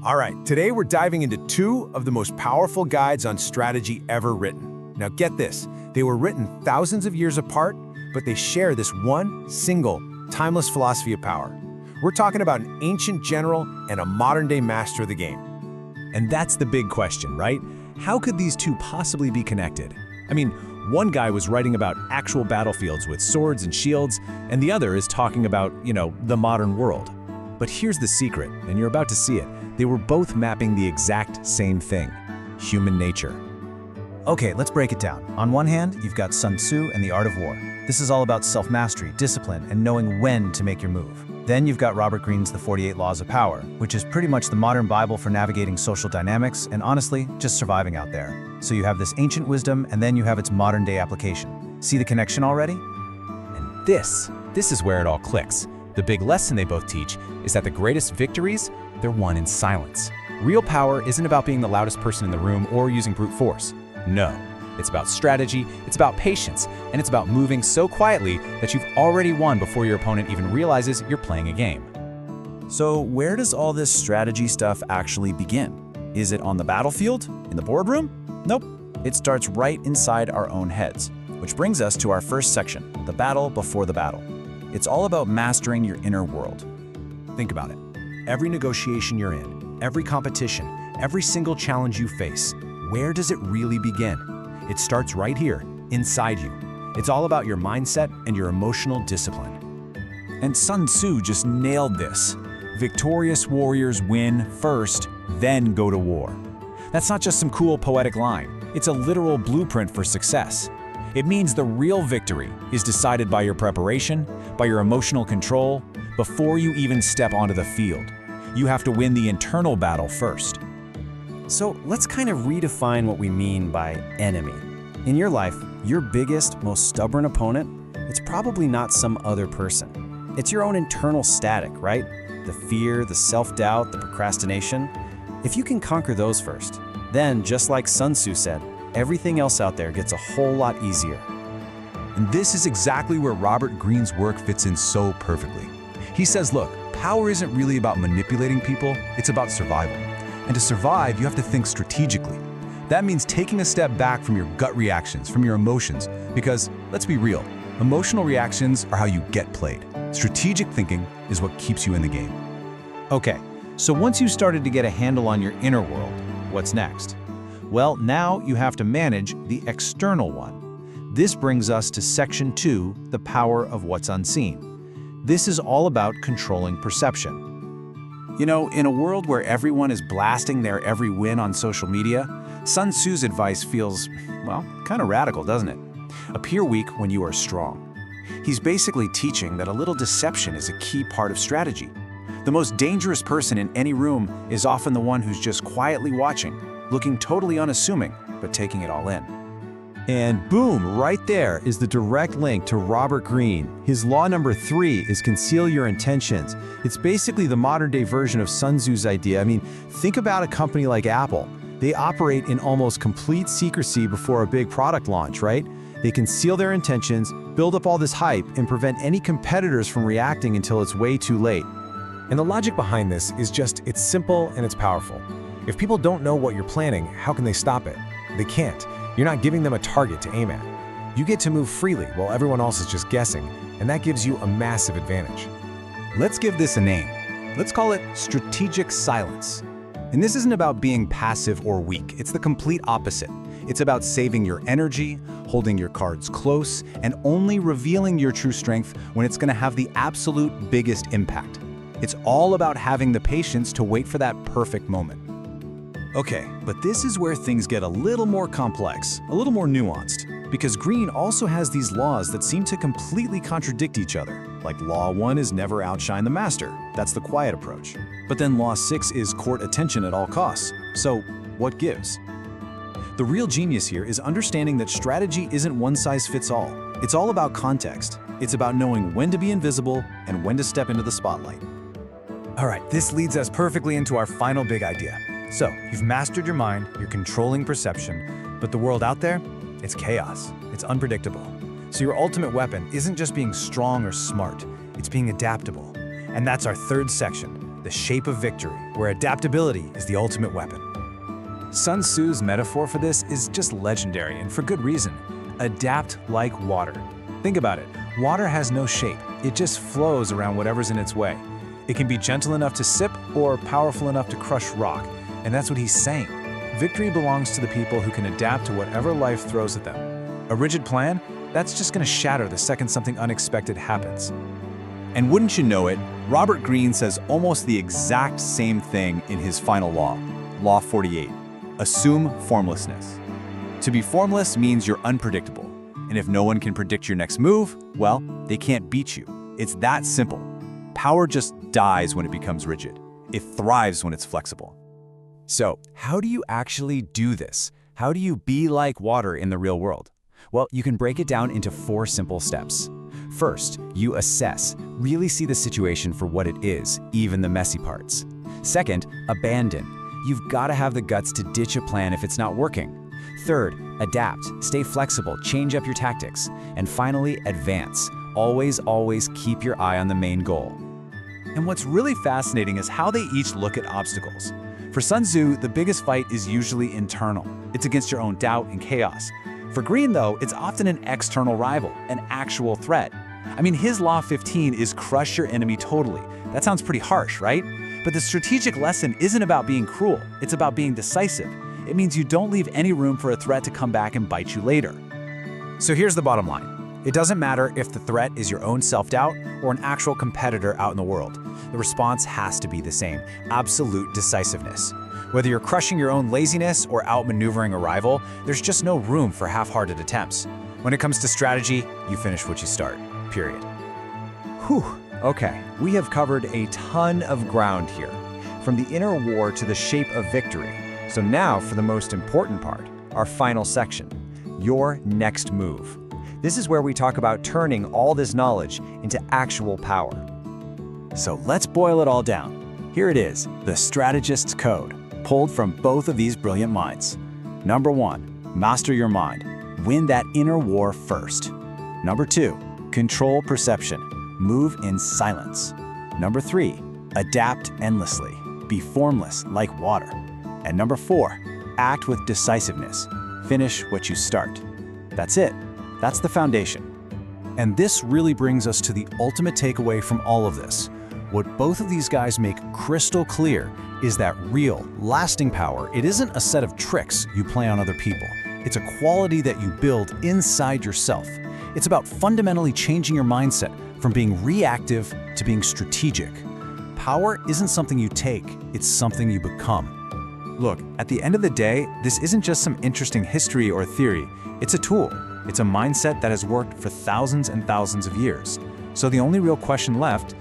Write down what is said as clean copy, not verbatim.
All right, today we're diving into two of the most powerful guides on strategy ever written. Now get this, they were written thousands of years apart, but they share this one single, timeless philosophy of power. We're talking about an ancient general and a modern-day master of the game. And that's the big question, right? How could these two possibly be connected? I mean, one guy was writing about actual battlefields with swords and shields, and the other is talking about, the modern world. But here's the secret, and you're about to see it. They were both mapping the exact same thing: human nature. Okay, let's break it down. On one hand, you've got Sun Tzu and the art of war. This is all about self-mastery, discipline, and knowing when to make your move. Then you've got Robert Greene's The 48 Laws of Power, which is pretty much the modern Bible for navigating social dynamics and honestly, just surviving out there. So you have this ancient wisdom, and then you have its modern-day application. See the connection already? And this is where it all clicks. The big lesson they both teach is that the greatest victories, they're won in silence. Real power isn't about being the loudest person in the room or using brute force. No, it's about strategy, it's about patience, and it's about moving so quietly that you've already won before your opponent even realizes you're playing a game. So where does all this strategy stuff actually begin? Is it on the battlefield? In the boardroom? Nope. It starts right inside our own heads, which brings us to our first section, the battle before the battle. It's all about mastering your inner world. Think about it. Every negotiation you're in, every competition, every single challenge you face, where does it really begin? It starts right here, inside you. It's all about your mindset and your emotional discipline. And Sun Tzu just nailed this. Victorious warriors win first, then go to war. That's not just some cool poetic line. It's a literal blueprint for success. It means the real victory is decided by your preparation, by your emotional control, before you even step onto the field. You have to win the internal battle first. So let's kind of redefine what we mean by enemy. In your life, your biggest, most stubborn opponent, it's probably not some other person. It's your own internal static, right? The fear, the self-doubt, the procrastination. If you can conquer those first, then just like Sun Tzu said, everything else out there gets a whole lot easier. And this is exactly where Robert Greene's work fits in so perfectly. He says, look, power isn't really about manipulating people, it's about survival. And to survive, you have to think strategically. That means taking a step back from your gut reactions, from your emotions, because let's be real, emotional reactions are how you get played. Strategic thinking is what keeps you in the game. Okay, so once you started to get a handle on your inner world, what's next? Well, now you have to manage the external one. This brings us to Section 2, the power of what's unseen. This is all about controlling perception. In a world where everyone is blasting their every win on social media, Sun Tzu's advice feels, well, kind of radical, doesn't it? Appear weak when you are strong. He's basically teaching that a little deception is a key part of strategy. The most dangerous person in any room is often the one who's just quietly watching, looking totally unassuming, but taking it all in. And boom, right there is the direct link to Robert Greene. His law number 3 is conceal your intentions. It's basically the modern-day version of Sun Tzu's idea. I mean, think about a company like Apple. They operate in almost complete secrecy before a big product launch, right? They conceal their intentions, build up all this hype, and prevent any competitors from reacting until it's way too late. And the logic behind this is just, it's simple and it's powerful. If people don't know what you're planning, how can they stop it? They can't. You're not giving them a target to aim at. You get to move freely while everyone else is just guessing, and that gives you a massive advantage. Let's give this a name. Let's call it strategic silence. And this isn't about being passive or weak. It's the complete opposite. It's about saving your energy, holding your cards close, and only revealing your true strength when it's going to have the absolute biggest impact. It's all about having the patience to wait for that perfect moment. Okay, but this is where things get a little more complex, a little more nuanced, because Greene also has these laws that seem to completely contradict each other. Like Law 1 is never outshine the master. That's the quiet approach. But then Law 6 is court attention at all costs. So what gives? The real genius here is understanding that strategy isn't one size fits all. It's all about context. It's about knowing when to be invisible and when to step into the spotlight. All right, this leads us perfectly into our final big idea. So, you've mastered your mind, you're controlling perception, but the world out there, it's chaos, it's unpredictable. So your ultimate weapon isn't just being strong or smart, it's being adaptable. And that's our third section, the shape of victory, where adaptability is the ultimate weapon. Sun Tzu's metaphor for this is just legendary, and for good reason. Adapt like water. Think about it. Water has no shape. It just flows around whatever's in its way. It can be gentle enough to sip or powerful enough to crush rock, and that's what he's saying. Victory belongs to the people who can adapt to whatever life throws at them. A rigid plan? That's just going to shatter the second something unexpected happens. And wouldn't you know it, Robert Greene says almost the exact same thing in his final law, Law 48. Assume formlessness. To be formless means you're unpredictable. And if no one can predict your next move, well, they can't beat you. It's that simple. Power just dies when it becomes rigid. It thrives when it's flexible. So, how do you actually do this? How do you be like water in the real world? Well, you can break it down into 4 simple steps. First, you assess, really see the situation for what it is, even the messy parts. Second, abandon. You've got to have the guts to ditch a plan if it's not working. Third, adapt, stay flexible, change up your tactics. And finally, advance. Always keep your eye on the main goal. And what's really fascinating is how they each look at obstacles. For Sun Tzu, the biggest fight is usually internal. It's against your own doubt and chaos. For Greene, though, it's often an external rival, an actual threat. I mean, his Law 15 is crush your enemy totally. That sounds pretty harsh, right? But the strategic lesson isn't about being cruel. It's about being decisive. It means you don't leave any room for a threat to come back and bite you later. So here's the bottom line. It doesn't matter if the threat is your own self-doubt or an actual competitor out in the world. The response has to be the same: absolute decisiveness. Whether you're crushing your own laziness or outmaneuvering a rival, there's just no room for half-hearted attempts. When it comes to strategy, you finish what you start, period. Whew, okay, we have covered a ton of ground here, from the inner war to the shape of victory. So now for the most important part, our final section, your next move. This is where we talk about turning all this knowledge into actual power. So let's boil it all down. Here it is, the strategist's code, pulled from both of these brilliant minds. Number 1, master your mind. Win that inner war first. Number 2, control perception. Move in silence. Number 3, adapt endlessly. Be formless like water. And number 4, act with decisiveness. Finish what you start. That's it. That's the foundation. And this really brings us to the ultimate takeaway from all of this. What both of these guys make crystal clear is that real, lasting power, it isn't a set of tricks you play on other people. It's a quality that you build inside yourself. It's about fundamentally changing your mindset from being reactive to being strategic. Power isn't something you take, it's something you become. Look, at the end of the day, this isn't just some interesting history or theory. It's a tool. It's a mindset that has worked for thousands and thousands of years. So the only real question left